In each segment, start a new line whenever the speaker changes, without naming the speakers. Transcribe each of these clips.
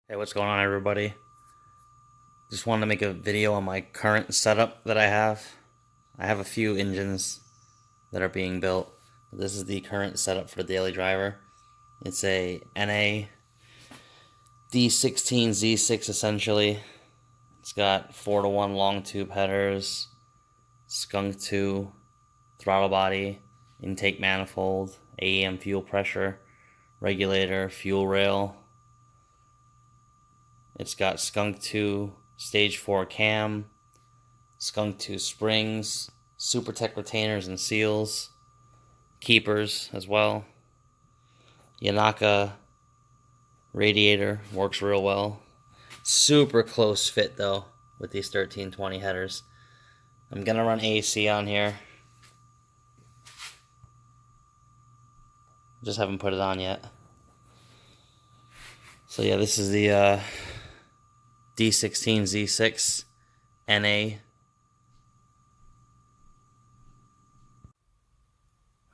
Hey, what's going on, everybody? Just wanted to make a video on my current setup that I have. I have a few engines that are being built. This is the current setup for the daily driver. It's a NA D16Z6 essentially. It's got 4-to-1 long tube headers, skunk 2, throttle body, intake manifold, AEM fuel pressure, regulator, fuel rail. It's got skunk 2 stage 4 cam, skunk 2 springs, Supertech retainers and seals, keepers as well. Yonaka radiator works real well. Super close fit though with these 1320 headers. I'm gonna run AC on here. Just haven't put it on yet. So yeah, this is the D16Z6 NA.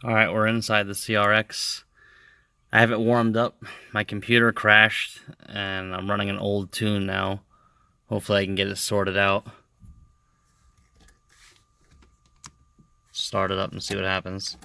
Alright, we're inside the CRX. I have it warmed up. My computer crashed and I'm running an old tune now. Hopefully I can get it sorted out. Start it up and see what happens.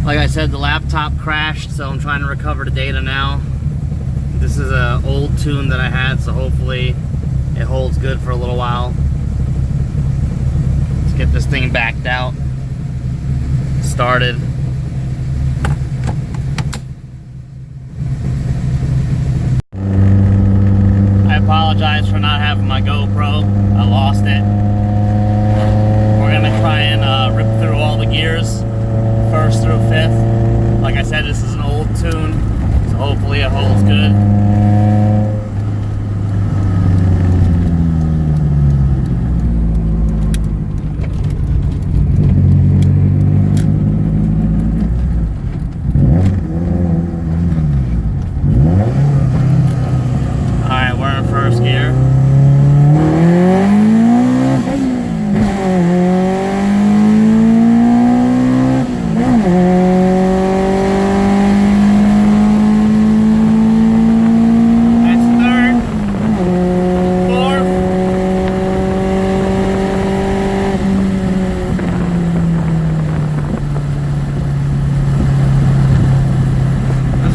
Like I said, the laptop crashed, so I'm trying to recover the data now. This is an old tune that I had, so hopefully it holds good for a little while. Let's get this thing backed out, started. I apologize for not having my GoPro. I lost it. We're gonna try and rip through all the gears. 1st through 5th. Like I said, this is an old tune, so hopefully it holds good. Alright, we're in 1st gear.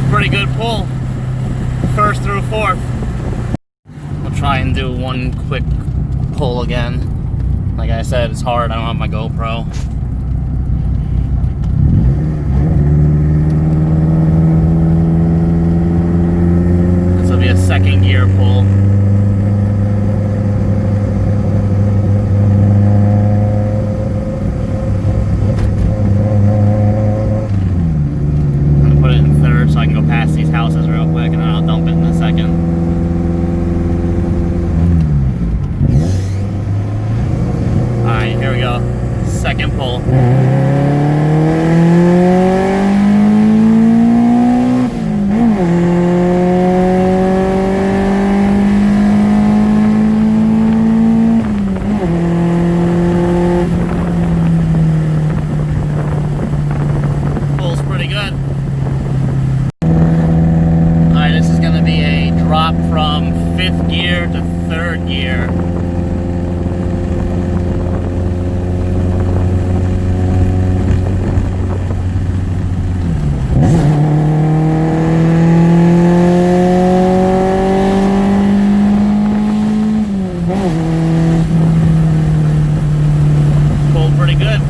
Pretty good pull, 1st through 4th. We'll try and do one quick pull again. Like I said, it's hard, I don't have my GoPro. This will be a 2nd gear pull. So I can go past these houses real quick and then I'll dump it in a second. Alright, here we go. 2nd pull. Pulls pretty good. This is going to be a drop from 5th gear to 3rd gear. Pulled pretty good.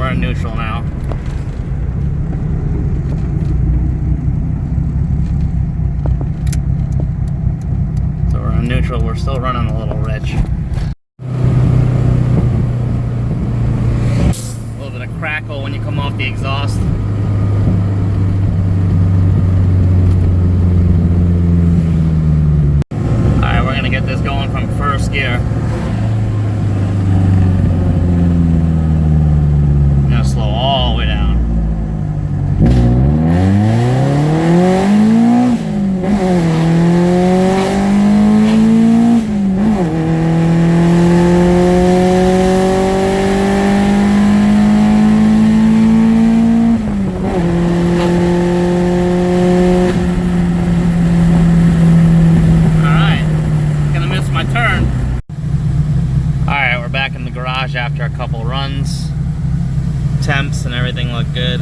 we're in neutral now. So we're in neutral, we're still running a little rich. A little bit of crackle when you come off the exhaust. Alright, we're gonna get this going from first gear. Slow all the way down. Alright, gonna miss my turn. Alright, we're back in the garage after a couple runs. Temps and everything look good.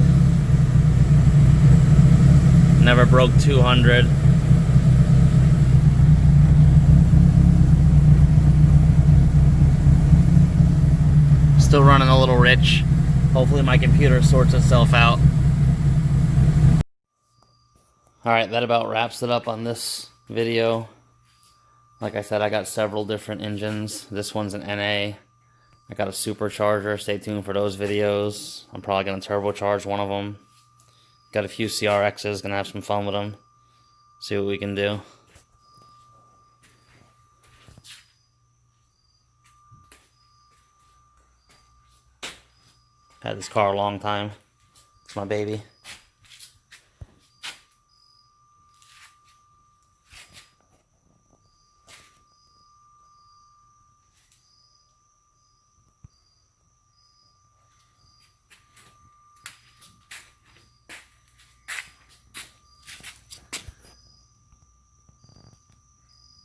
Never broke 200. Still running a little rich. Hopefully my computer sorts itself out. Alright, that about wraps it up on this video. Like I said, I got several different engines. This one's an NA. I got a supercharger, stay tuned for those videos. I'm probably going to turbocharge one of them. Got a few CRXs, going to have some fun with them. See what we can do. Had this car a long time. It's my baby.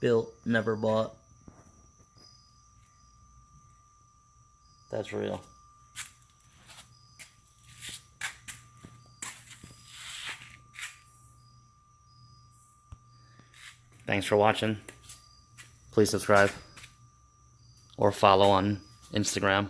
Built, never bought. That's real. Thanks for watching. Please subscribe or follow on Instagram.